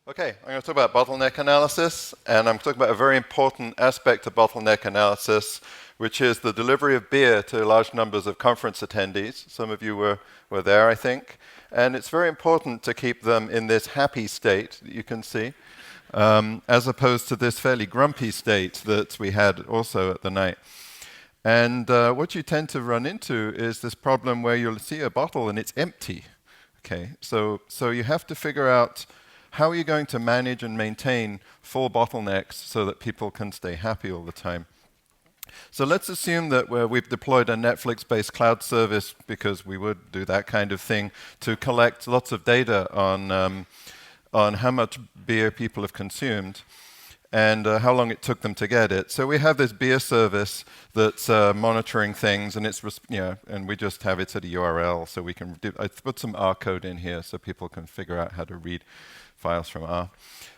Okay, I'm going to talk about bottleneck analysis, and I'm talking about a very important aspect of bottleneck analysis, which is the delivery of beer to large numbers of conference attendees. Some of you were there, I think. And it's very important to keep them in this happy state that you can see, as opposed to this fairly grumpy state that we had also at the night. And what you tend to run into is this problem where you'll see a bottle and it's empty. Okay, so you have to figure out how are you going to manage and maintain full bottlenecks so that people can stay happy all the time. So let's assume that we've deployed a Netflix-based cloud service, because we would do that kind of thing, to collect lots of data on how much beer people have consumed and how long it took them to get it. So we have this beer service that's monitoring things, and and we just have it at a URL, so we can I put some R code in here so people can figure out how to read files from R.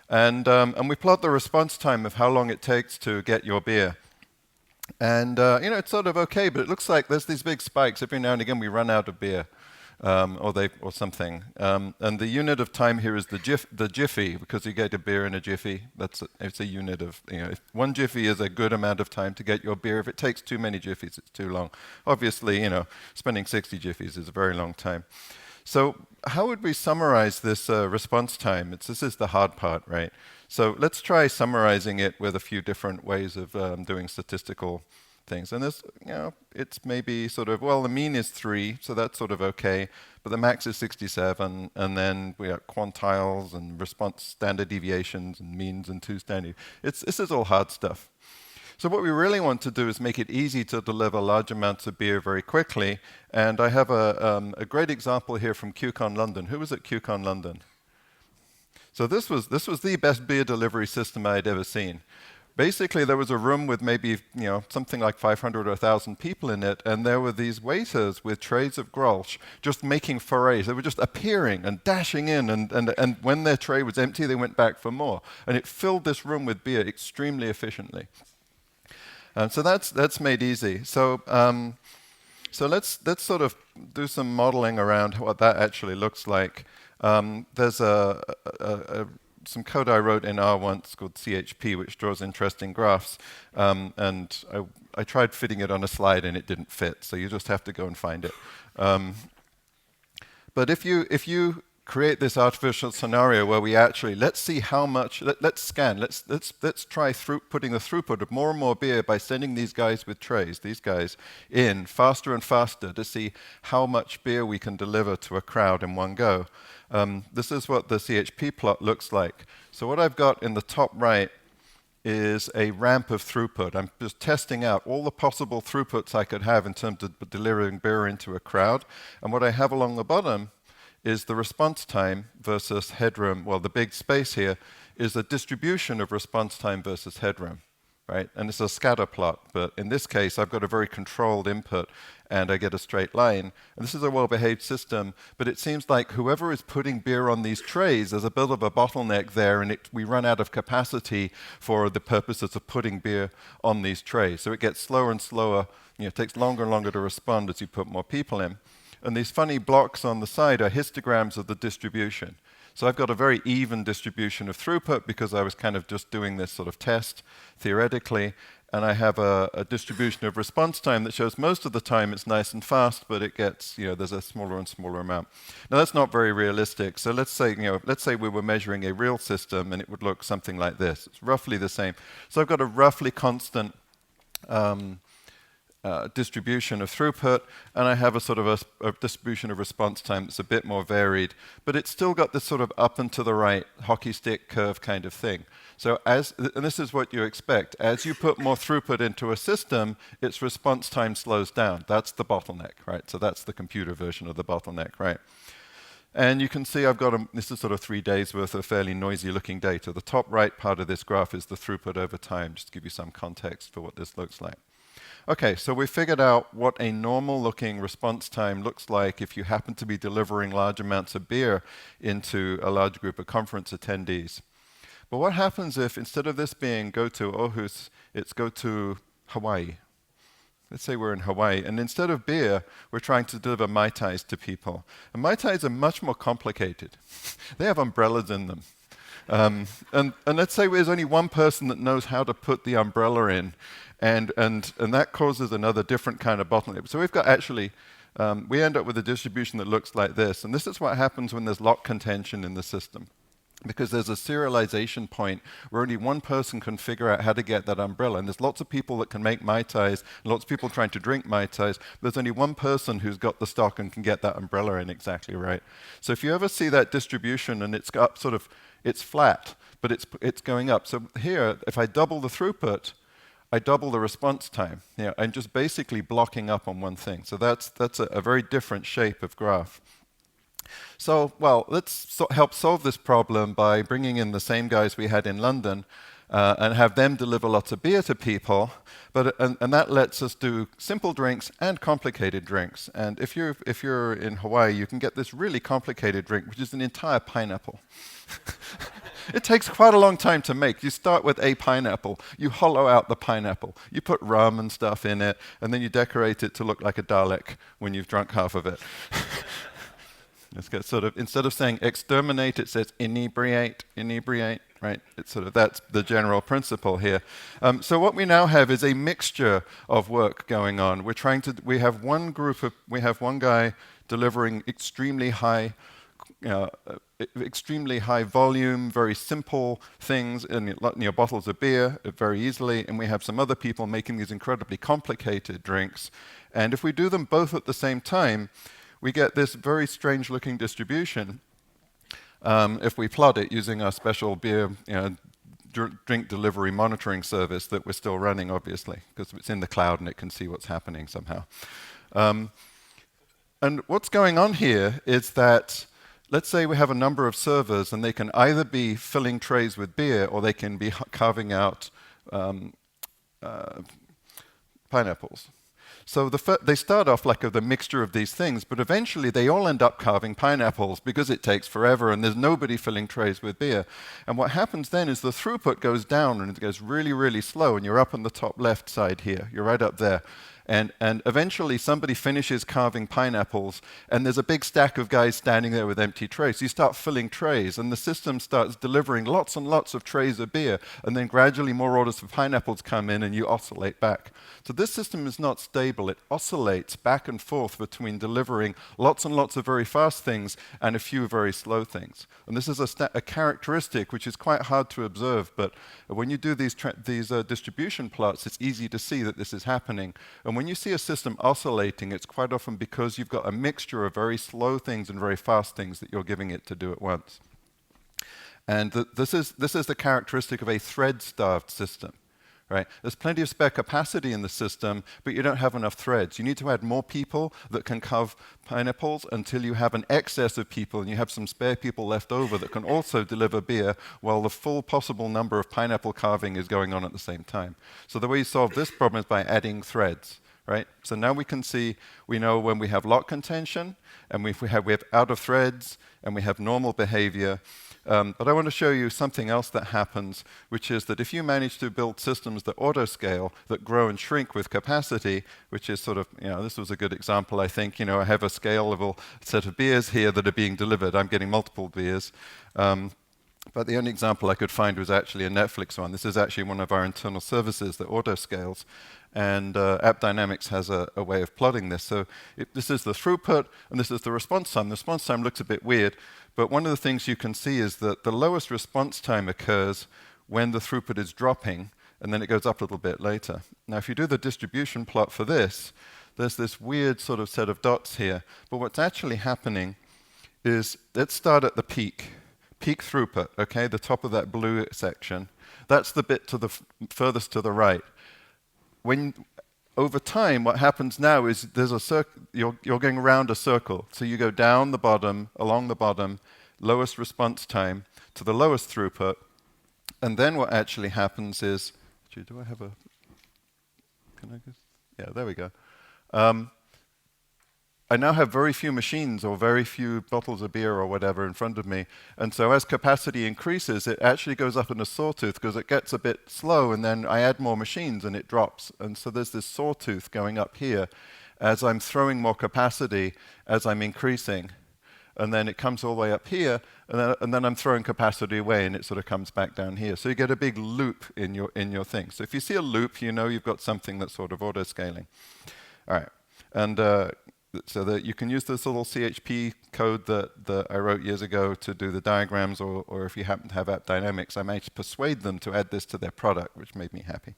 And we plot the response time of how long it takes to get your beer. And it's sort of okay, but it looks like there's these big spikes. Every now and again we run out of beer. Or something. And the unit of time here is the jiffy, because you get a beer in a jiffy. It's a unit of, if one jiffy is a good amount of time to get your beer. If it takes too many jiffies, it's too long. Obviously, spending 60 jiffies is a very long time. So how would we summarize this response time? This is the hard part, right? So let's try summarizing it with a few different ways of doing statistical things. And this, it's maybe sort of, well, the mean is 3, so that's sort of okay, but the max is 67, and then we have quantiles and response standard deviations and means and 2 standard. This is all hard stuff. So what we really want to do is make it easy to deliver large amounts of beer very quickly, and I have a great example here from QCon London. Who was at QCon London? So this was the best beer delivery system I had ever seen. Basically, there was a room with maybe something like 500 or 1,000 people in it, and there were these waiters with trays of Grolsch just making forays. They were just appearing and dashing in, and when their tray was empty, they went back for more. And it filled this room with beer extremely efficiently. So that's made easy. So let's sort of do some modeling around what that actually looks like. There's some code I wrote in R once called CHP, which draws interesting graphs. And I tried fitting it on a slide, and it didn't fit. So you just have to go and find it. But if you create this artificial scenario where we actually, let's see how much, let's scan, let's try putting the throughput of more and more beer by sending these guys with trays, these guys, in faster and faster to see how much beer we can deliver to a crowd in one go. This is what the CHP plot looks like. So what I've got in the top right is a ramp of throughput. I'm just testing out all the possible throughputs I could have in terms of delivering beer into a crowd. And what I have along the bottom is the response time versus headroom. Well, the big space here is the distribution of response time versus headroom, right? And it's a scatter plot, but in this case, I've got a very controlled input, and I get a straight line. And this is a well-behaved system, but it seems like whoever is putting beer on these trays, there's a bit of a bottleneck there, and we run out of capacity for the purposes of putting beer on these trays. So it gets slower and slower. It takes longer and longer to respond as you put more people in. And these funny blocks on the side are histograms of the distribution. So I've got a very even distribution of throughput because I was kind of just doing this sort of test theoretically. And I have a distribution of response time that shows most of the time it's nice and fast, but it gets, there's a smaller and smaller amount. Now that's not very realistic. So let's say we were measuring a real system, and it would look something like this. It's roughly the same. So I've got a roughly constant distribution of throughput, and I have a sort of a distribution of response time that's a bit more varied, but it's still got this sort of up and to the right hockey stick curve kind of thing. So and this is what you expect. As you put more throughput into a system, its response time slows down. That's the bottleneck, right? So that's the computer version of the bottleneck, right? And you can see I've got this is sort of 3 days worth of fairly noisy looking data. The top right part of this graph is the throughput over time, just to give you some context for what this looks like. Okay, so we figured out what a normal-looking response time looks like if you happen to be delivering large amounts of beer into a large group of conference attendees. But what happens if, instead of this being GOTO Aarhus, it's GOTO Hawaii? Let's say we're in Hawaii, and instead of beer, we're trying to deliver Mai Tais to people. And Mai Tais are much more complicated. They have umbrellas in them. And let's say there's only one person that knows how to put the umbrella in, and that causes another different kind of bottleneck. So we've got actually, we end up with a distribution that looks like this, and this is what happens when there's lock contention in the system. Because there's a serialization point where only one person can figure out how to get that umbrella. And there's lots of people that can make Mai Tais, and lots of people trying to drink Mai Tais. There's only one person who's got the stock and can get that umbrella in exactly right. So if you ever see that distribution and it's up sort of, it's flat, but it's going up. So here, if I double the throughput, I double the response time. I'm just basically blocking up on one thing. So that's a very different shape of graph. So, well, let's help solve this problem by bringing in the same guys we had in London and have them deliver lots of beer to people. And that lets us do simple drinks and complicated drinks. And if you're in Hawaii, you can get this really complicated drink, which is an entire pineapple. It takes quite a long time to make. You start with a pineapple, you hollow out the pineapple, you put rum and stuff in it, and then you decorate it to look like a Dalek when you've drunk half of it. It's got sort of, instead of saying exterminate, it says inebriate, right? It's sort of, that's the general principle here. So what we now have is a mixture of work going on. We have one guy delivering extremely high volume, very simple things in your bottles of beer very easily, and we have some other people making these incredibly complicated drinks. And if we do them both at the same time, we get this very strange-looking distribution if we plot it using our special beer drink delivery monitoring service that we're still running, obviously, because it's in the cloud and it can see what's happening somehow. And what's going on here is that, let's say we have a number of servers, and they can either be filling trays with beer or they can be carving out pineapples. So they start off like the mixture of these things, but eventually they all end up carving pineapples because it takes forever and there's nobody filling trays with beer. And what happens then is the throughput goes down and it goes really, really slow, and you're up on the top left side here. You're right up there. And eventually somebody finishes carving pineapples, and there's a big stack of guys standing there with empty trays. So you start filling trays, and the system starts delivering lots and lots of trays of beer, and then gradually more orders for pineapples come in, and you oscillate back. So this system is not stable. It oscillates back and forth between delivering lots and lots of very fast things and a few very slow things. And this is a characteristic which is quite hard to observe, but when you do these distribution plots, it's easy to see that this is happening. And when you see a system oscillating, it's quite often because you've got a mixture of very slow things and very fast things that you're giving it to do at once. And this is the characteristic of a thread-starved system. Right? There's plenty of spare capacity in the system, but you don't have enough threads. You need to add more people that can carve pineapples until you have an excess of people and you have some spare people left over that can also deliver beer while the full possible number of pineapple carving is going on at the same time. So the way you solve this problem is by adding threads. Right? So now we know when we have lock contention, and we have out of threads, and we have normal behavior. But I want to show you something else that happens, which is that if you manage to build systems that auto-scale, that grow and shrink with capacity, which is sort of, this was a good example, I think. I have a scalable set of beers here that are being delivered. I'm getting multiple beers. But the only example I could find was actually a Netflix one. This is actually one of our internal services that auto-scales. And AppDynamics has a way of plotting this. So this is the throughput, and this is the response time. The response time looks a bit weird, but one of the things you can see is that the lowest response time occurs when the throughput is dropping, and then it goes up a little bit later. Now, if you do the distribution plot for this, there's this weird sort of set of dots here. But what's actually happening is, let's start at the peak throughput, okay, the top of that blue section. That's the bit to the furthest to the right. Over time, what happens now is there's a circle. You're going around a circle. So you go down the bottom, along the bottom, lowest response time to the lowest throughput, and then what actually happens is, do I have a? Can I just? Yeah, there we go. I now have very few machines or very few bottles of beer or whatever in front of me. And so as capacity increases, it actually goes up in a sawtooth because it gets a bit slow, and then I add more machines and it drops. And so there's this sawtooth going up here as I'm throwing more capacity, as I'm increasing. and then it comes all the way up here, and then I'm throwing capacity away, and it sort of comes back down here. So you get a big loop in your thing. So if you see a loop, you know you've got something that's sort of auto-scaling. All right, and so that you can use this little CHP code that I wrote years ago to do the diagrams, or if you happen to have App Dynamics, I managed to persuade them to add this to their product, which made me happy.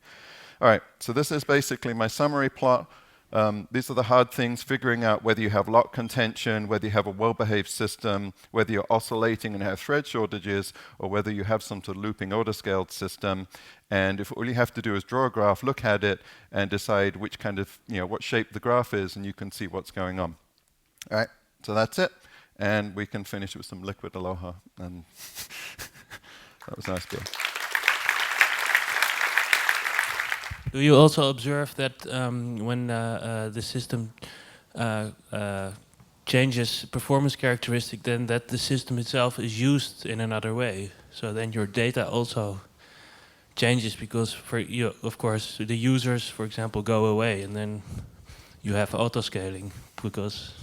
All right, so this is basically my summary plot. These are the hard things, figuring out whether you have lock contention, whether you have a well-behaved system, whether you're oscillating and have thread shortages, or whether you have some sort of looping autoscaled system. And if all you have to do is draw a graph, look at it, and decide which kind of, what shape the graph is, and you can see what's going on. All right, so that's it. And we can finish with some liquid aloha. And that was nice beer. Do you also observe that when the system changes performance characteristic, then that the system itself is used in another way? So then your data also changes, because for you, of course, the users, for example, go away, and then you have auto-scaling because...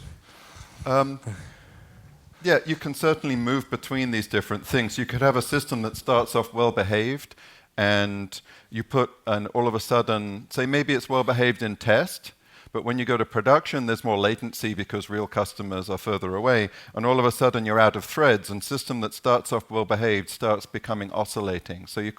Yeah, you can certainly move between these different things. You could have a system that starts off well-behaved, and you put, and all of a sudden, say maybe it's well-behaved in test, but when you go to production, there's more latency because real customers are further away, and all of a sudden you're out of threads, and system that starts off well-behaved starts becoming oscillating. So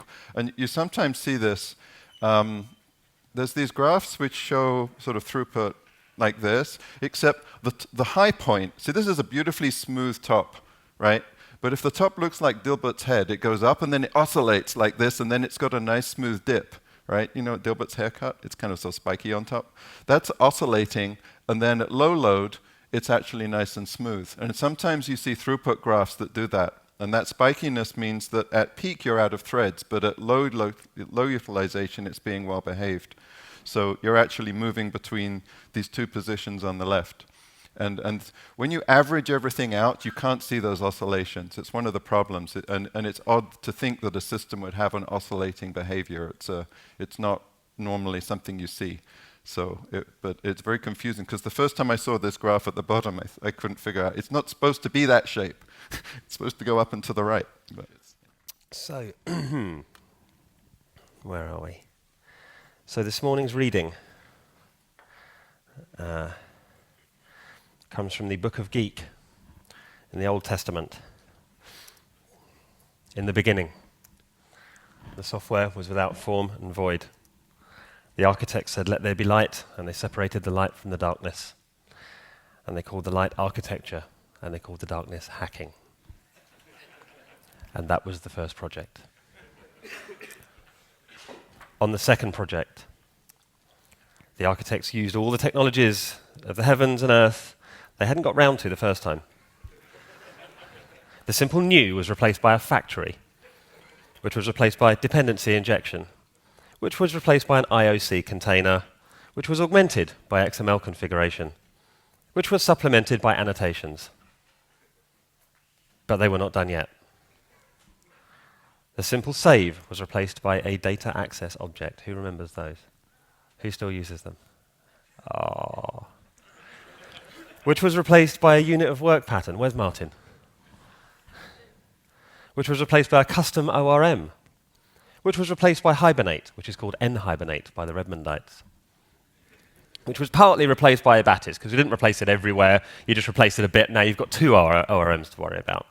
you sometimes see this. There's these graphs which show sort of throughput like this, except the high point. See, this is a beautifully smooth top, right? But if the top looks like Dilbert's head, it goes up and then it oscillates like this, and then it's got a nice smooth dip, right? You know Dilbert's haircut? It's kind of so spiky on top. That's oscillating, and then at low load, it's actually nice and smooth. And sometimes you see throughput graphs that do that. And that spikiness means that at peak you're out of threads, but at low utilization it's being well behaved. So you're actually moving between these two positions on the left. And when you average everything out, you can't see those oscillations. It's one of the problems. And it's odd to think that a system would have an oscillating behavior. It's not normally something you see. But it's very confusing, because the first time I saw this graph at the bottom, I couldn't figure out. It's not supposed to be that shape. It's supposed to go up and to the right. So, where are we? So this morning's reading comes from the Book of Geek in the Old Testament. In the beginning, the software was without form and void. The architect said, "Let there be light," and they separated the light from the darkness. And they called the light architecture, and they called the darkness hacking. And that was the first project. On the second project, the architects used all the technologies of the heavens and earth they hadn't got round to the first time. The simple new was replaced by a factory, which was replaced by dependency injection, which was replaced by an IOC container, which was augmented by XML configuration, which was supplemented by annotations. But they were not done yet. The simple save was replaced by a data access object. Who remembers those? Who still uses them? Oh. Which was replaced by a unit of work pattern. Where's Martin? Which was replaced by a custom ORM. Which was replaced by Hibernate, which is called nhibernate by the Redmondites. Which was partly replaced by Abatis, because you didn't replace it everywhere, you just replaced it a bit. Now you've got two ORMs to worry about.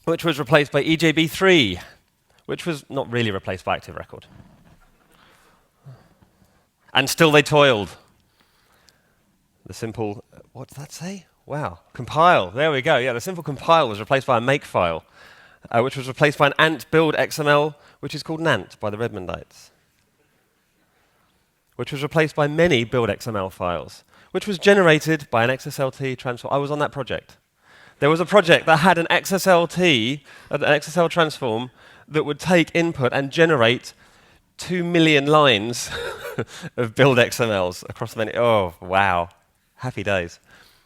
Which was replaced by EJB3, which was not really replaced by Active Record. And still they toiled. The simple, what does that say? Wow, compile, there we go. Yeah, the simple compile was replaced by a makefile, which was replaced by an ant build XML, which is called Nant by the Redmondites. Which was replaced by many build XML files, which was generated by an XSLT transform. I was on that project. There was a project that had an XSLT, an XSL transform, that would take input and generate 2 million lines of build XMLs across many. Oh, wow. Happy days.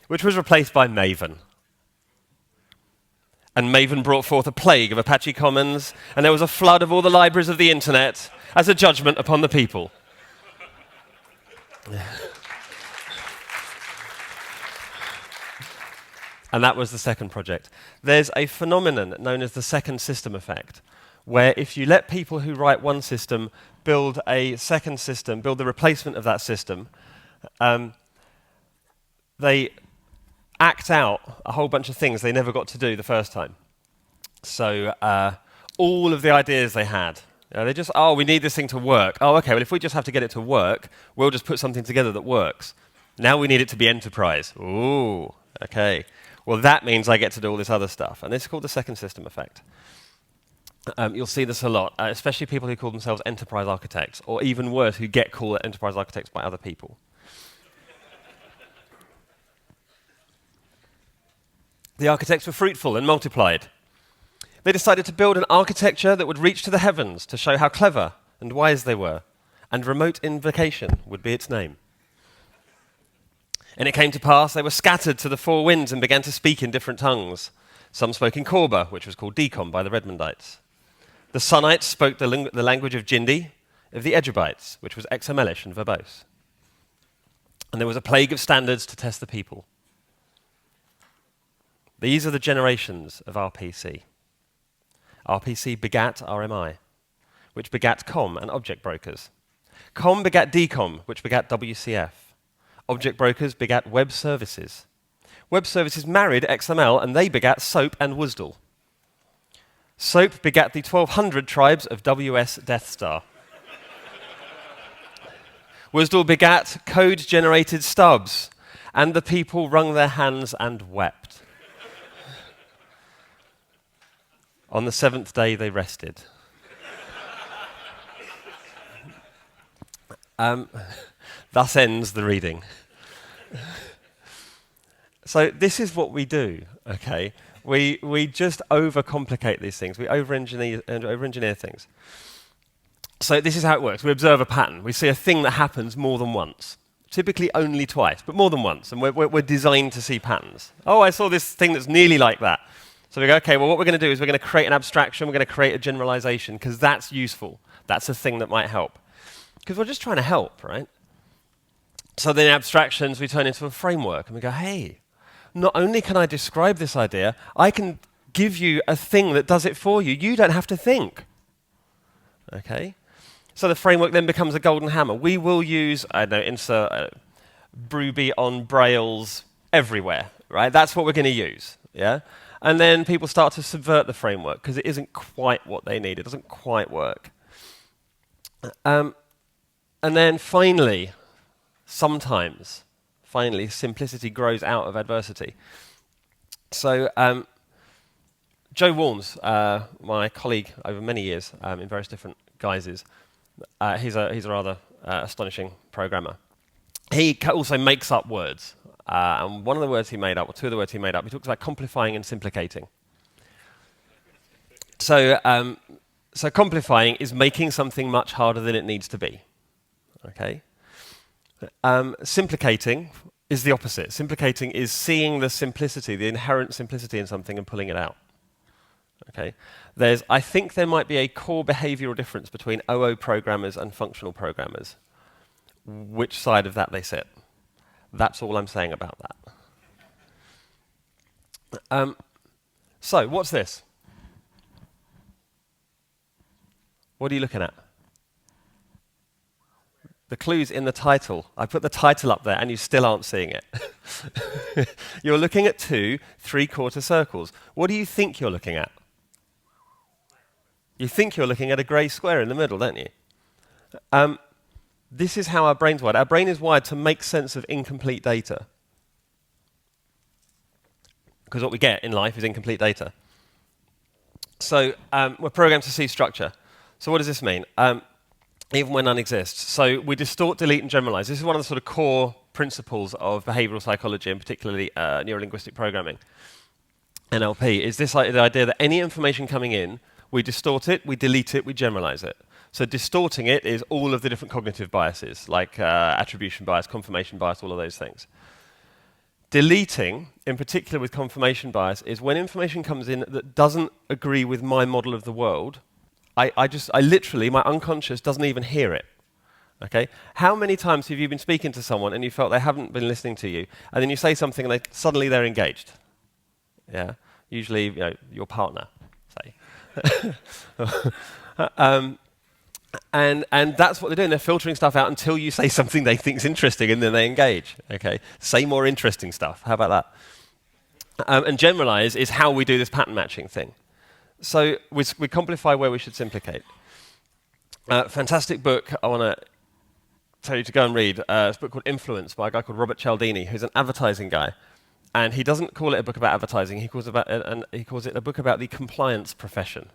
Which was replaced by Maven. And Maven brought forth a plague of Apache Commons, and there was a flood of all the libraries of the internet as a judgment upon the people. And that was the second project. There's a phenomenon known as the second system effect, where if you let people who write one system build a second system, build the replacement of that system, they act out a whole bunch of things they never got to do the first time. So all of the ideas they had, they just, oh, we need this thing to work. Oh, okay, well, if we just have to get it to work, we'll just put something together that works. Now we need it to be enterprise. Ooh, okay. Well, that means I get to do all this other stuff. And this is called the second system effect. You'll see this a lot, especially people who call themselves enterprise architects, or even worse, who get called enterprise architects by other people. The architects were fruitful and multiplied. They decided to build an architecture that would reach to the heavens to show how clever and wise they were, and remote invocation would be its name. And it came to pass they were scattered to the four winds and began to speak in different tongues. Some spoke in Korba, which was called Decom by the Redmondites. The Sunites spoke the language of Jindi, of the Ejubites, which was XMLish and verbose. And there was a plague of standards to test the people. These are the generations of RPC. RPC begat RMI, which begat COM and object brokers. COM begat DCOM, which begat WCF. Object brokers begat web services. Web services married XML, and they begat SOAP and WSDL. SOAP begat the 1200 tribes of WS Death Star. WSDL begat code-generated stubs, and the people wrung their hands and wept. On the seventh day they rested. Thus ends the reading. So this is what we do, okay? We just overcomplicate these things. We over-engineer things. So this is how it works. We observe a pattern. We see a thing that happens more than once. Typically only twice, but more than once. And we're designed to see patterns. Oh, I saw this thing that's nearly like that. So we go, okay, well, what we're going to do is we're going to create an abstraction. We're going to create a generalization, because that's useful. That's a thing that might help. Because we're just trying to help, right? So then abstractions, we turn into a framework. And we go, hey, not only can I describe this idea, I can give you a thing that does it for you. You don't have to think. Okay? So the framework then becomes a golden hammer. We will use, I don't know, insert Bruby on Braille's everywhere, right? That's what we're going to use, yeah? And then people start to subvert the framework because it isn't quite what they need. It doesn't quite work. And then finally, sometimes, simplicity grows out of adversity. So Joe Warnes, my colleague over many years in various different guises, he's a rather astonishing programmer. He also makes up words. And one of the words he made up, or two of the words he made up, he talks about complifying and simplicating. So complifying is making something much harder than it needs to be. Okay? Simplicating is the opposite. Simplicating is seeing the simplicity, the inherent simplicity in something and pulling it out. Okay? I think there might be a core behavioral difference between OO programmers and functional programmers. Which side of that they sit. That's all I'm saying about that. So, what's this? What are you looking at? The clue's in the title. I put the title up there and you still aren't seeing it. You're looking at two 3/4 circles. What do you think you're looking at? You think you're looking at a grey square in the middle, don't you? This is how our brain's wired. Our brain is wired to make sense of incomplete data. Because what we get in life is incomplete data. So we're programmed to see structure. So what does this mean? Even when none exists. So we distort, delete, and generalize. This is one of the sort of core principles of behavioral psychology, and particularly neurolinguistic programming, NLP, is the idea that any information coming in, we distort it, we delete it, we generalize it. So distorting it is all of the different cognitive biases, like attribution bias, confirmation bias, all of those things. Deleting, in particular with confirmation bias, is when information comes in that doesn't agree with my model of the world, I literally, my unconscious doesn't even hear it. Okay? How many times have you been speaking to someone and you felt they haven't been listening to you, and then you say something and suddenly they're engaged? Yeah, usually your partner, say. And that's what they're doing. They're filtering stuff out until you say something they think's interesting, and then they engage. Okay, say more interesting stuff. How about that? And generalize is how we do this pattern matching thing. So we complify where we should simplicate. Fantastic book I want to tell you to go and read. It's a book called Influence by a guy called Robert Cialdini, who's an advertising guy. And he doesn't call it a book about advertising. He calls it a book about the compliance profession.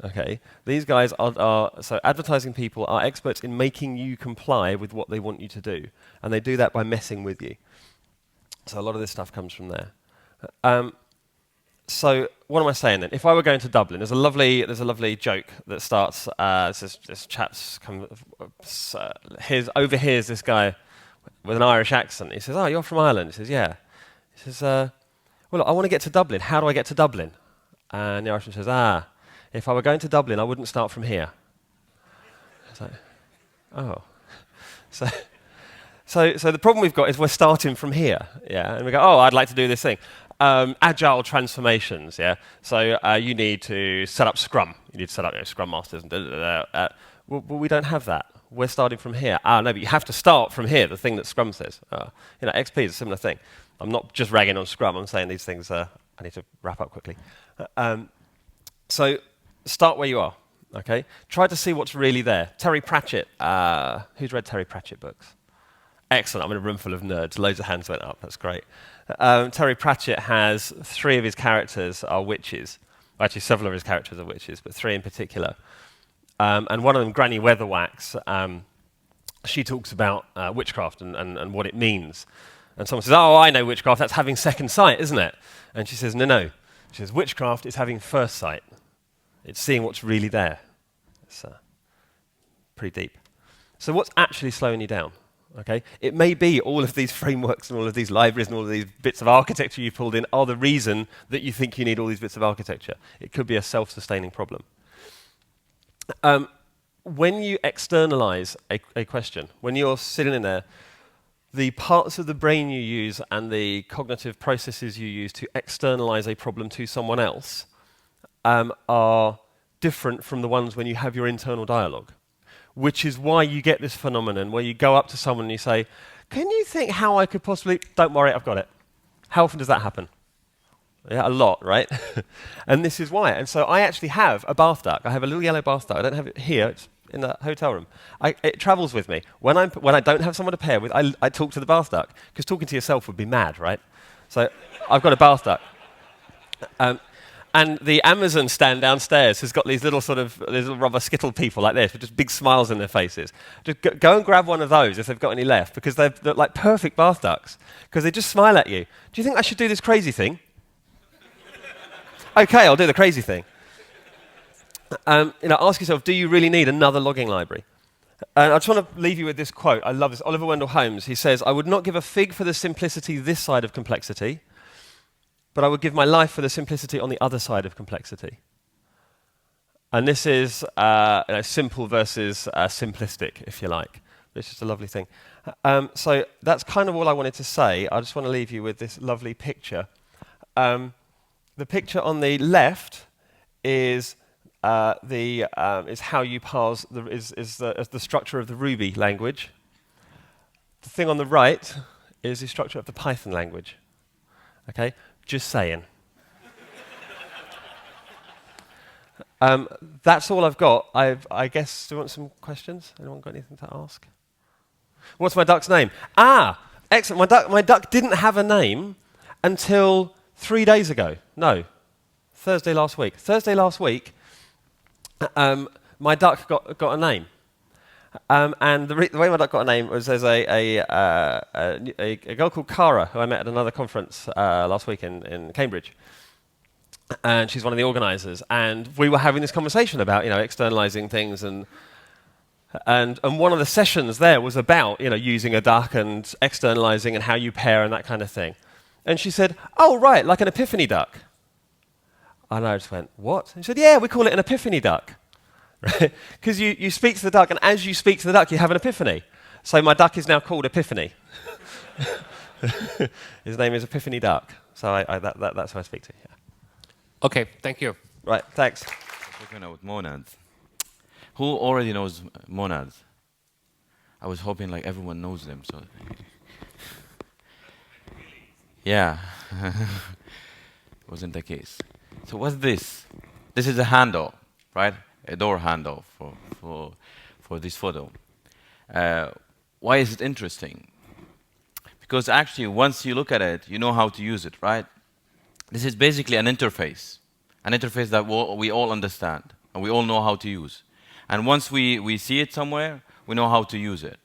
Okay, these guys so advertising people are experts in making you comply with what they want you to do, and they do that by messing with you. So a lot of this stuff comes from there. So what am I saying then? If I were going to Dublin, there's a lovely joke that starts. This chap's overhears this guy with an Irish accent. He says, "Oh, you're from Ireland?" He says, "Yeah." He says, "Well, look, I want to get to Dublin. How do I get to Dublin?" And the Irishman says, if I were going to Dublin, I wouldn't start from here. It's like, oh. So the problem we've got is we're starting from here, yeah? And we go, oh, I'd like to do this thing. Agile transformations, yeah? So you need to set up Scrum. You need to set up Scrum Masters and well, we don't have that. We're starting from here. No, but you have to start from here, the thing that Scrum says. XP is a similar thing. I'm not just ragging on Scrum. I'm saying these things, I need to wrap up quickly. So start where you are, okay? Try to see what's really there. Terry Pratchett. Who's read Terry Pratchett books? Excellent. I'm in a room full of nerds. Loads of hands went up. That's great. Terry Pratchett has 3 of his characters are witches. Actually, several of his characters are witches, but 3 in particular. And one of them, Granny Weatherwax, she talks about witchcraft and what it means. And someone says, oh, I know witchcraft. That's having second sight, isn't it? And she says, no. She says, witchcraft is having first sight. It's seeing what's really there. It's pretty deep. So what's actually slowing you down? Okay, it may be all of these frameworks and all of these libraries and all of these bits of architecture you've pulled in are the reason that you think you need all these bits of architecture. It could be a self-sustaining problem. When you externalize a question, when you're sitting in there, the parts of the brain you use and the cognitive processes you use to externalize a problem to someone else are different from the ones when you have your internal dialogue. Which is why you get this phenomenon where you go up to someone and you say, can you think how I could possibly... Don't worry, I've got it. How often does that happen? Yeah, a lot, right? And this is why. And so I actually have a bath duck. I have a little yellow bath duck. I don't have it here. It's in the hotel room. It travels with me. When I don't have someone to pair with, I talk to the bath duck. Because talking to yourself would be mad, right? So I've got a bath duck. And the Amazon stand downstairs has got these little rubber skittle people like this with just big smiles on their faces. Just go and grab one of those if they've got any left, because they're like perfect bath ducks, because they just smile at you. Do you think I should do this crazy thing? Okay, I'll do the crazy thing. Ask yourself, do you really need another logging library? And I just want to leave you with this quote. I love this. Oliver Wendell Holmes, he says, I would not give a fig for the simplicity this side of complexity, but I would give my life for the simplicity on the other side of complexity. And this is simple versus simplistic, if you like. It's just a lovely thing. So that's kind of all I wanted to say. I just want to leave you with this lovely picture. The picture on the left is how you parse the structure of the Ruby language. The thing on the right is the structure of the Python language. Okay. Just saying. That's all I've got. I guess, do you want some questions? Anyone got anything to ask? What's my duck's name? Excellent. My duck didn't have a name until 3 days ago. No, Thursday last week. My duck got a name. And the way my duck got a name was there's a girl called Cara, who I met at another conference last week in Cambridge. And she's one of the organizers. And we were having this conversation about, externalizing things. And one of the sessions there was about, using a duck and externalizing and how you pair and that kind of thing. And she said, oh, right, like an epiphany duck. And I just went, what? And she said, yeah, we call it an epiphany duck. Because you speak to the duck, and as you speak to the duck, you have an epiphany. So my duck is now called Epiphany. His name is Epiphany Duck. So that's who I speak to. Yeah. Okay, thank you. Right, thanks. Talking about monads. Who already knows monads? I was hoping like everyone knows them. So yeah, wasn't the case. So what's this? This is a handle, right? A door handle for this photo. Why is it interesting? Because actually, once you look at it, you know how to use it, right? This is basically an interface that we all understand, and we all know how to use. And once we see it somewhere, we know how to use it.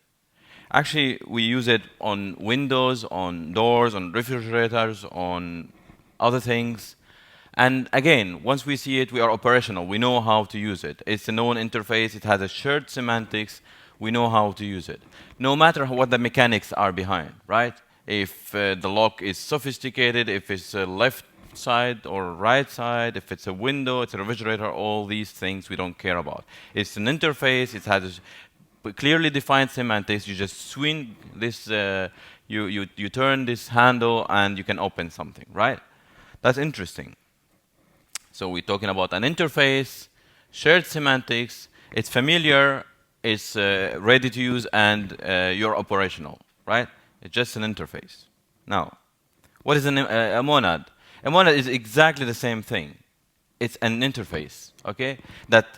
Actually, we use it on windows, on doors, on refrigerators, on other things. And again, once we see it, we are operational. We know how to use it. It's a known interface. It has a shared semantics. We know how to use it. No matter what the mechanics are behind, right? If the lock is sophisticated, if it's a left side or right side, if it's a window, it's a refrigerator, all these things we don't care about. It's an interface. It has clearly defined semantics. You just swing this, you turn this handle and you can open something, right? That's interesting. So we're talking about an interface, shared semantics, it's familiar, it's ready to use, and you're operational, right? It's just an interface. Now, what is a monad? A monad is exactly the same thing. It's an interface, okay, that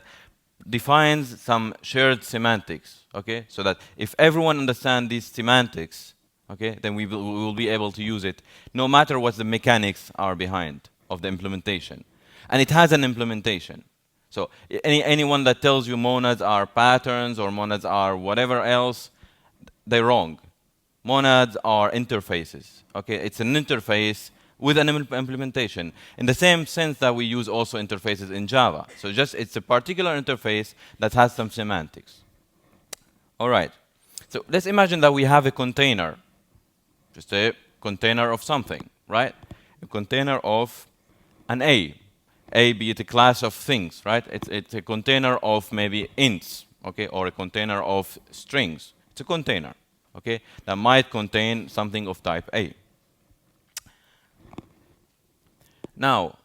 defines some shared semantics, okay, so that if everyone understands these semantics, okay, then we will be able to use it no matter what the mechanics are behind of the implementation. And it has an implementation. So anyone that tells you monads are patterns or monads are whatever else, they're wrong. Monads are interfaces, okay? It's an interface with an implementation, in the same sense that we use also interfaces in Java. So just it's a particular interface that has some semantics. All right. So let's imagine that we have a container, just a container of something, right? A container of an A be it a class of things, right? It's a container of maybe ints, okay, or a container of strings. It's a container, okay, that might contain something of type A. Now,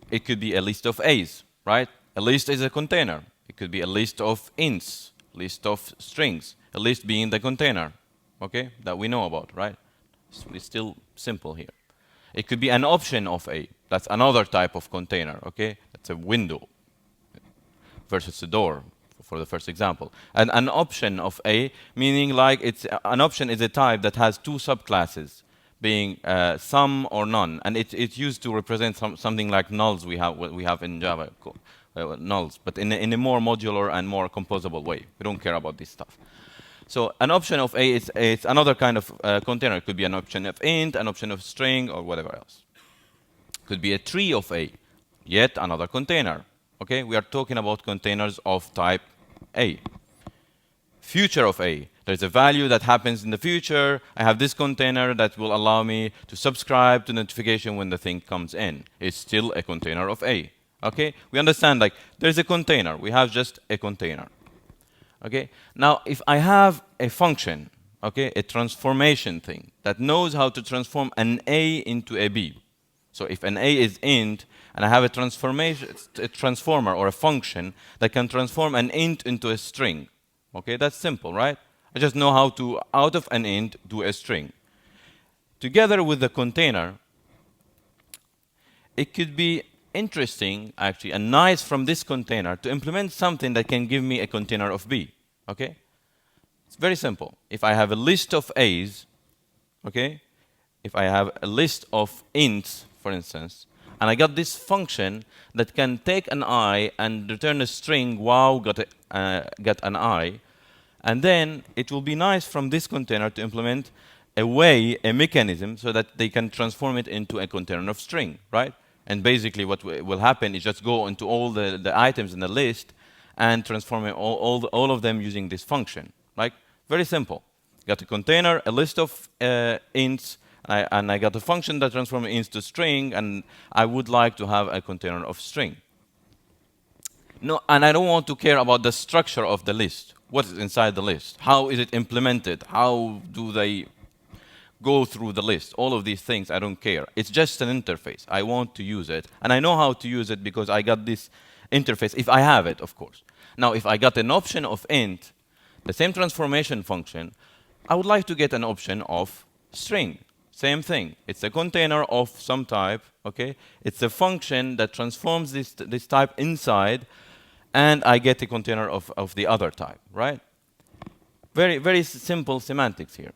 it could be a list of A's, right? A list is a container. It could be a list of ints, list of strings, a list being the container, okay, that we know about, right? It's still simple here. It could be an option of A. That's another type of container, okay? That's a window versus a door, for the first example. And an option of A, meaning like an option is a type that has two subclasses, being some or none. And it's used to represent something like nulls we have in Java, nulls, but in a more modular and more composable way. We don't care about this stuff. So an option of A is another kind of container. It could be an option of int, an option of string, or whatever else. It could be a tree of A, yet another container. Okay, we are talking about containers of type A. Future of A. There's a value that happens in the future. I have this container that will allow me to subscribe to notification when the thing comes in. It's still a container of A. Okay, we understand like there's a container. We have just a container. Okay, now if I have a function, okay, a transformation thing that knows how to transform an A into a B. So if an A is int, and I have a transformer or a function that can transform an int into a string. Okay, that's simple, right? I just know how to, out of an int, do a string. Together with the container, it could be interesting, actually, and nice from this container to implement something that can give me a container of B. Okay? It's very simple. If I have a list of A's, okay, if I have a list of ints, for instance, and I got this function that can take an I and return a string, wow, got an I, and then it will be nice from this container to implement a mechanism, so that they can transform it into a container of string, right? And basically what will happen is just go into all the items in the list and transform all of them using this function. Like, very simple. Got a container, a list of ints, and I got a function that transforms ints to string, and I would like to have a container of string. No, and I don't want to care about the structure of the list. What is inside the list? How is it implemented? How do they go through the list. All of these things, I don't care. It's just an interface. I want to use it. And I know how to use it because I got this interface, if I have it, of course. Now, if I got an option of int, the same transformation function, I would like to get an option of string. Same thing. It's a container of some type, okay? It's a function that transforms this type inside, and I get a container of the other type, right? Very, very simple semantics here.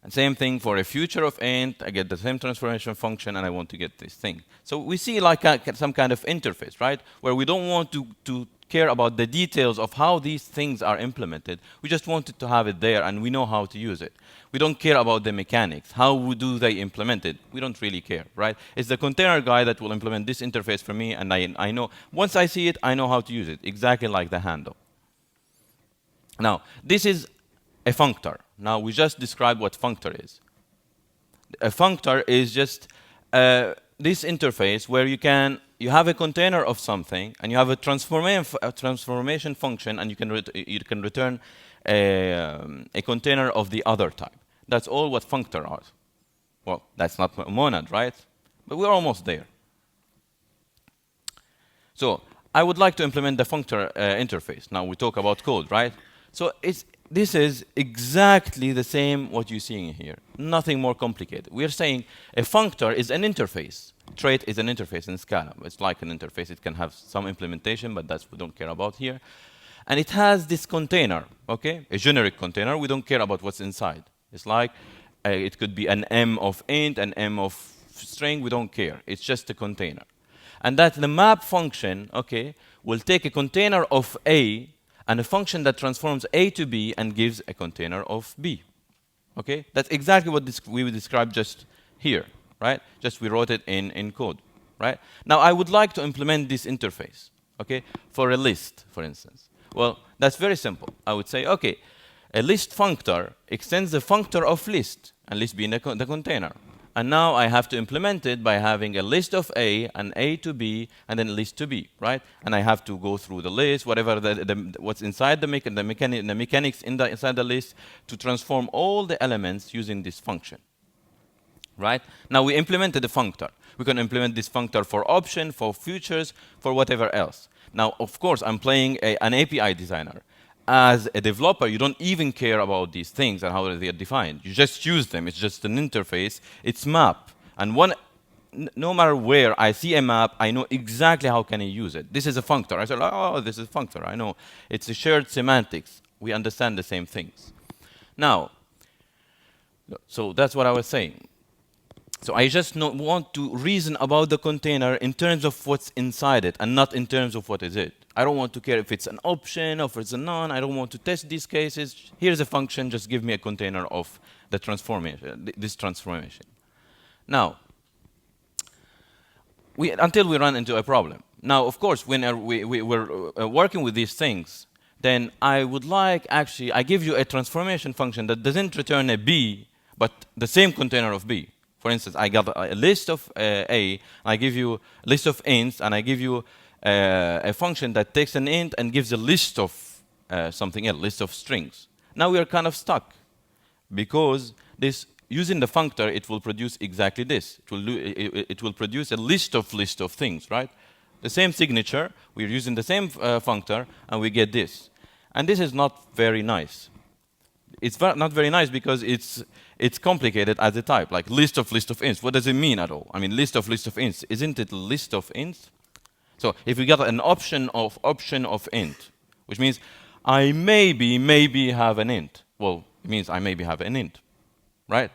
And same thing for a future of int, I get the same transformation function, and I want to get this thing. So we see like some kind of interface, right? Where we don't want to care about the details of how these things are implemented. We just wanted to have it there, and we know how to use it. We don't care about the mechanics. How do they implement it? We don't really care, right? It's the container guy that will implement this interface for me, and I know, once I see it, I know how to use it, exactly like the handle. Now, this is a functor. Now, we just described what functor is. A functor is just this interface where you have a container of something, and you have a transformation function, and you can return a container of the other type. That's all what functor are. Well, that's not a monad, right? But we're almost there. So I would like to implement the functor interface. Now we talk about code, right? So this is exactly the same what you're seeing here. Nothing more complicated. We're saying a functor is an interface. Trait is an interface in Scala. It's like an interface. It can have some implementation, but that's what we don't care about here. And it has this container, okay? A generic container. We don't care about what's inside. It's like it could be an m of int, an m of string. We don't care. It's just a container. And that the map function, okay, will take a container of A and a function that transforms A to B and gives a container of B. Okay? That's exactly what we described just here, right? Just we wrote it in code, right? Now I would like to implement this interface, okay, for a list, for instance. Well, that's very simple. I would say, okay, a list functor extends the functor of list, and list being the container. And now I have to implement it by having a list of A, and A to B, and then a list to B, right? And I have to go through the list, whatever what's inside the mechanics inside the list, to transform all the elements using this function, right? Now we implemented the functor. We can implement this functor for option, for futures, for whatever else. Now, of course, I'm playing an API designer. As a developer, you don't even care about these things and how they are defined. You just use them. It's just an interface. It's map. And no matter where I see a map, I know exactly how can I use it. This is a functor. I say, oh, this is a functor. I know. It's a shared semantics. We understand the same things. Now, so that's what I was saying. So I just want to reason about the container in terms of what's inside it and not in terms of what is it. I don't want to care if it's an option or if it's a none. I don't want to test these cases. Here's a function. Just give me a container of the transformation, this transformation. Now, until we run into a problem. Now, of course, when we're working with these things, then I would like, actually, I give you a transformation function that doesn't return a B, but the same container of B. For instance, I got a list of A, I give you a list of ints, and I give you a function that takes an int and gives a list of something else, list of strings. Now we are kind of stuck because using the functor, it will produce exactly this. It will produce a list of things, right? The same signature, we're using the same functor, and we get this. And this is not very nice. It's not very nice because it's complicated as a type, like list of ints. What does it mean at all? I mean, list of ints. Isn't it a list of ints? So if we got an option of int, which means I maybe have an int. Well, it means I maybe have an int, right?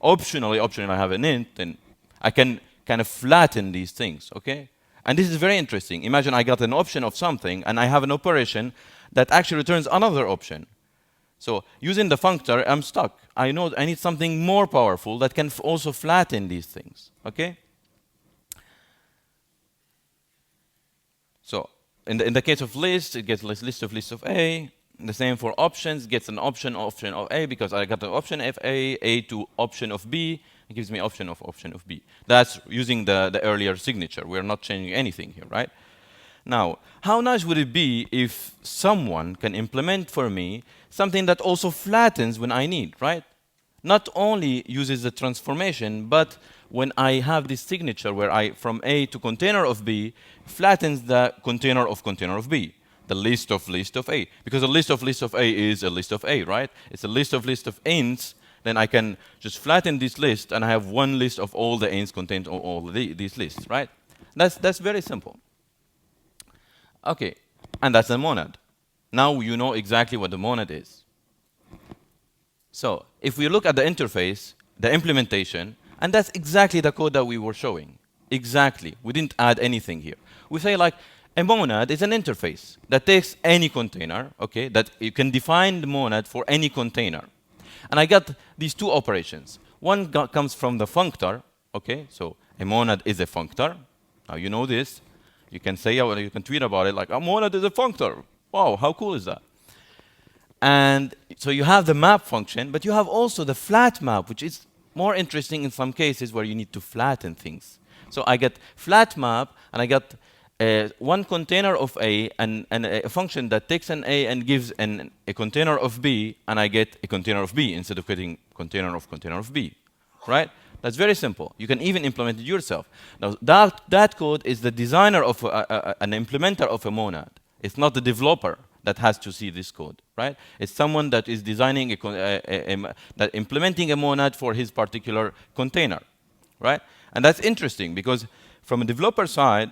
Optionally I have an int, then I can kind of flatten these things, okay? And this is very interesting. Imagine I got an option of something, and I have an operation that actually returns another option. So using the functor, I'm stuck. I know I need something more powerful that can also flatten these things, okay? So in the case of list, it gets list of A. The same for options, gets an option of A because I got the option of A to option of B. It gives me option of B. That's using the earlier signature. We're not changing anything here, right? Now, how nice would it be if someone can implement for me something that also flattens when I need, right? not only uses the transformation, but when I have this signature where I, from A to container of B, flattens the container of B, the list of A. Because a list of A is a list of A, right? It's a list of ints. Then I can just flatten this list, and I have one list of all the ints contained on all these lists, right? That's very simple. Okay, and that's a monad. Now you know exactly what the monad is. So if we look at the interface, the implementation, and that's exactly the code that we were showing. Exactly. We didn't add anything here. We say like, a monad is an interface that takes any container, okay, that you can define the monad for any container. And I got these two operations. One comes from the functor, okay, so a monad is a functor. Now you know this. You can say, or you can tweet about it like, a monad is a functor. Wow, how cool is that? And so you have the map function, but you have also the flat map, which is more interesting in some cases where you need to flatten things. So I get flat map, and I got one container of A, and a function that takes an A and gives a container of B, and I get a container of B instead of getting container of B, right? That's very simple. You can even implement it yourself. Now, that code is the designer of an implementer of a monad. It's not the developer that has to see this code, right? It's someone that is designing that implementing a monad for his particular container, right? And that's interesting because from a developer side,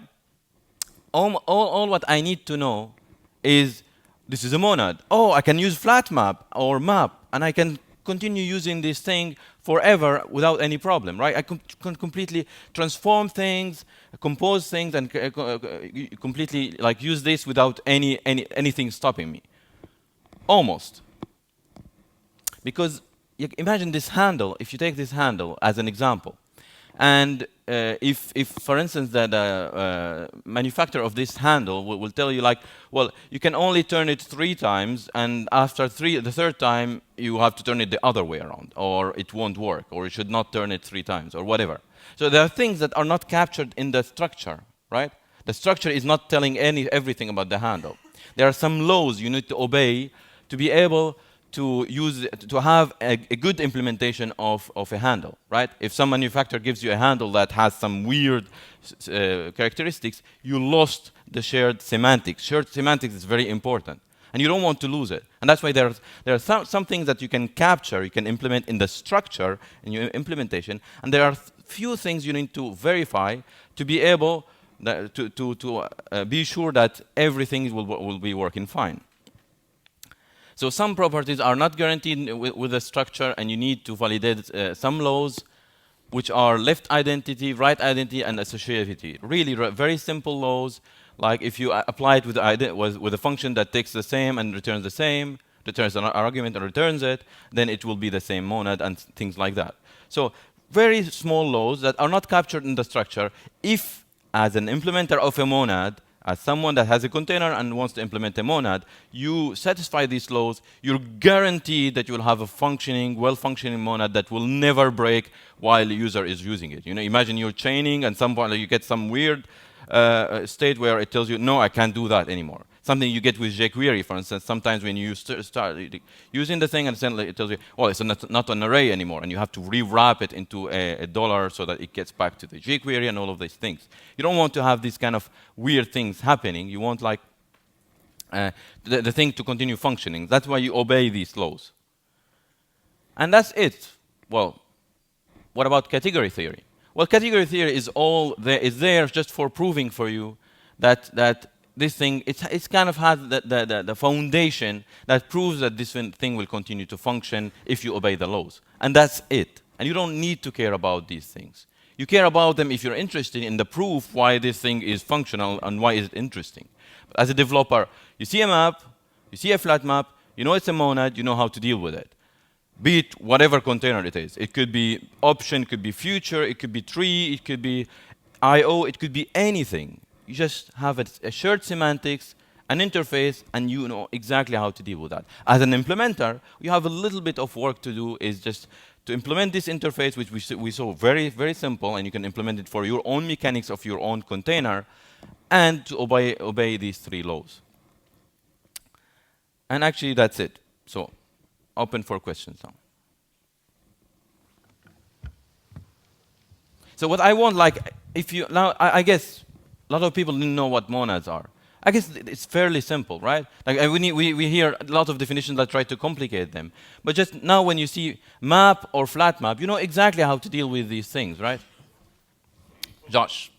all what I need to know is this is a monad. Oh, I can use flat map or map, and I can continue using this thing forever without any problem, right? I can completely transform things, compose things, and completely like use this without anything stopping me. Almost. Because imagine this handle, if you take this handle as an example, and if for instance, the manufacturer of this handle will tell you like, well, you can only turn it 3 times, and after the third time, you have to turn it the other way around, or it won't work, or you should not turn it 3 times, or whatever. So there are things that are not captured in the structure, right? The structure is not telling everything about the handle. There are some laws you need to obey to be able to have a good implementation of a handle, right? If some manufacturer gives you a handle that has some weird characteristics, you lost the shared semantics. Shared semantics is very important, and you don't want to lose it. And that's why there are some things that you can capture, you can implement in the structure in your implementation, and there are few things you need to verify to be able to be sure that everything will be working fine. So some properties are not guaranteed with the structure, and you need to validate some laws, which are left identity, right identity, and associativity. Really very simple laws, like if you apply it with a function that takes the same and returns the same, returns an argument and returns it, then it will be the same monad and things like that. So very small laws that are not captured in the structure. If, as an implementer of a monad, as someone that has a container and wants to implement a monad, you satisfy these laws, you're guaranteed that you will have a functioning, well-functioning monad that will never break while the user is using it. You know, imagine you're chaining and some point you get some weird state where it tells you, no, I can't do that anymore. Something you get with jQuery, for instance. Sometimes when you start using the thing and suddenly it tells you, well, it's not an array anymore, and you have to rewrap it into a dollar so that it gets back to the jQuery and all of these things. You don't want to have these kind of weird things happening. You want like the thing to continue functioning. That's why you obey these laws. And that's it. Well, what about category theory? Well, category theory is there just for proving for you that this thing, it's kind of has the foundation that proves that this thing will continue to function if you obey the laws. And that's it. And you don't need to care about these things. You care about them if you're interested in the proof why this thing is functional and why is it interesting. But as a developer, you see a map, you see a flat map, you know it's a monad, you know how to deal with it. Be it whatever container it is. It could be option, it could be future, it could be tree, it could be I/O, it could be anything. You just have a shared semantics, an interface, and you know exactly how to deal with that. As an implementer, you have a little bit of work to do, is just to implement this interface, which we saw very, very simple, and you can implement it for your own mechanics of your own container, and to obey these 3 laws. And actually, that's it. So, open for questions now. So what I want, like, if you now, I guess a lot of people didn't know what monads are. I guess it's fairly simple, right? Like we hear a lot of definitions that try to complicate them. But just now when you see map or flat map, you know exactly how to deal with these things, right? Josh.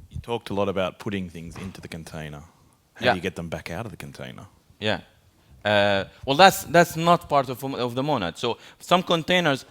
You talked a lot about putting things into the container. How Yeah. do you get them back out of the container? Yeah. Well, that's not part of the monad. So some containers,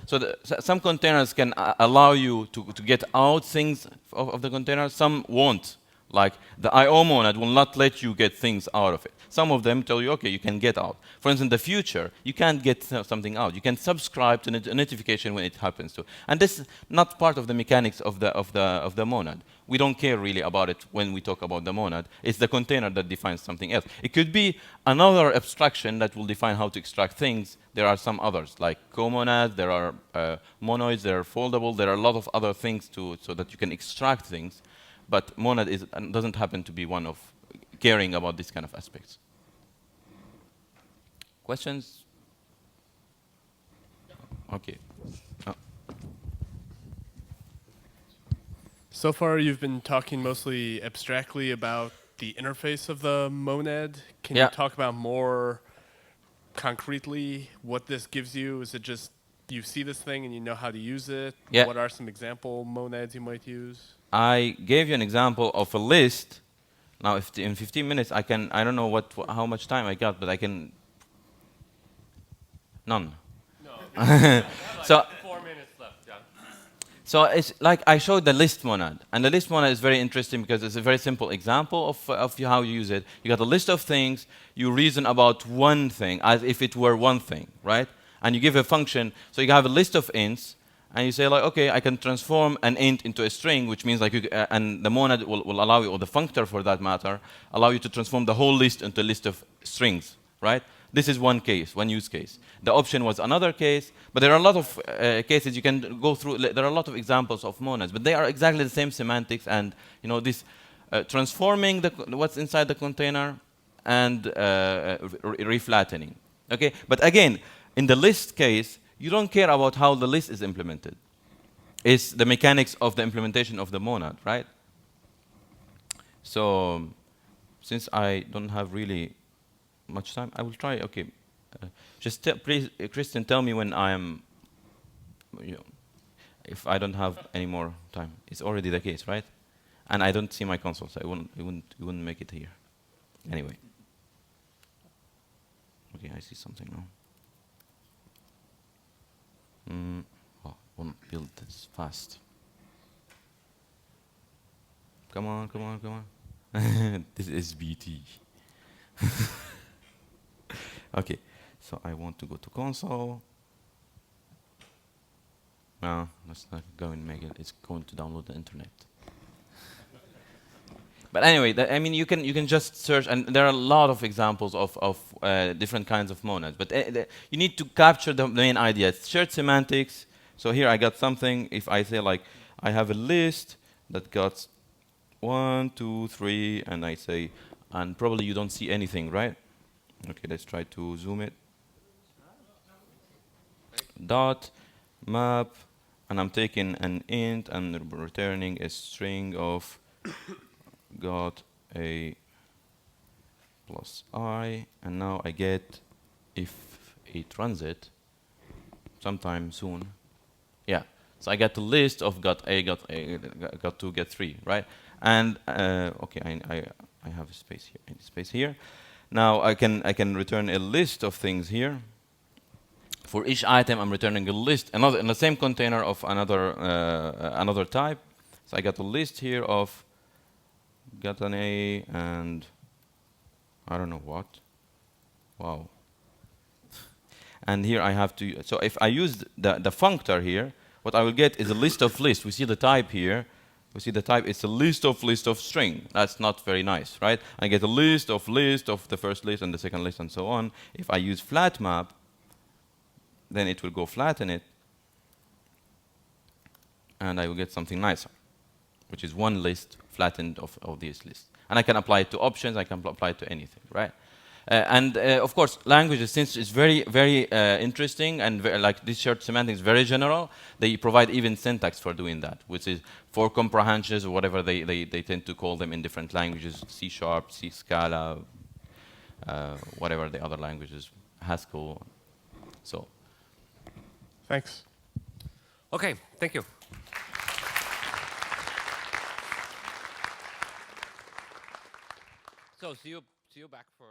some containers can allow you to get out things of the container. Some won't. Like the I/O monad will not let you get things out of it. Some of them tell you, okay, you can get out. For instance, in the future, you can't get something out. You can subscribe to a notification when it happens to. And this is not part of the mechanics of the monad. We don't care really about it when we talk about the monad. It's the container that defines something else. It could be another abstraction that will define how to extract things. There are some others, like comonads, there are monoids, there are foldable, there are a lot of other things so that you can extract things. But monad doesn't happen to be one of caring about these kind of aspects. Questions? Okay. So far, you've been talking mostly abstractly about the interface of the monad. Can Yeah. you talk about more concretely what this gives you? Is it just you see this thing and you know how to use it? Yeah. What are some example monads you might use? I gave you an example of a list. Now, if in 15 minutes, I don't know how much time I got, but I can. None. No. So. 4 minutes left, John. So it's like I showed the list monad, and the list monad is very interesting because it's a very simple example of how you use it. You got a list of things, you reason about one thing as if it were one thing, right? And you give a function, so you have a list of ints, and you say like, okay, I can transform an int into a string, which means like, and the monad will allow you, or the functor for that matter, allow you to transform the whole list into a list of strings, right? This is one case, one use case. The option was another case, but there are a lot of cases you can go through. There are a lot of examples of monads, but they are exactly the same semantics, and you know this transforming what's inside the container and reflattening. Okay, but again, in the list case, you don't care about how the list is implemented. It's the mechanics of the implementation of the monad, right? So, since I don't have really much time, I will try. Okay, just please, Kristen, tell me when I am. If I don't have any more time, it's already the case, right? And I don't see my console, so it wouldn't make it here. Anyway. Okay, I see something now. Oh, won't build this fast. Come on, come on, come on. This is BT. Okay, so I want to go to console. No, let's not go and make it. It's going to download the internet. But anyway, I mean, you can just search, and there are a lot of examples of different kinds of monads. But you need to capture the main idea. It's shared semantics. So here I got something. If I say like, I have a list that got 1, 2, 3, and I say, and probably you don't see anything, right? Okay, let's try to zoom it. Dot map, and I'm taking an int and returning a string of got a plus I, and now I get, if it runs it sometime soon, yeah. So I get the list of got A, got 2, get 3, right? And okay, I have a space here, space here. Now I can return a list of things here. For each item, I'm returning a list, another in the same container of another type. So I got a list here of got an A and I don't know what. Wow. And here I have to. So if I use the functor here, what I will get is a list of lists. We see the type here. We see the type. It's a list of string. That's not very nice, right? I get a list of the first list and the second list and so on. If I use flat map, then it will go flatten it, and I will get something nicer, which is one list flattened of these lists. And I can apply it to options, I can apply it to anything, right? Of course, languages, since it's very, very interesting and like this shared semantics, very general, they provide even syntax for doing that, which is for comprehensions or whatever they tend to call them in different languages, C#, C Scala, whatever the other languages, Haskell. So, Thanks. Okay, thank you. So see you back for.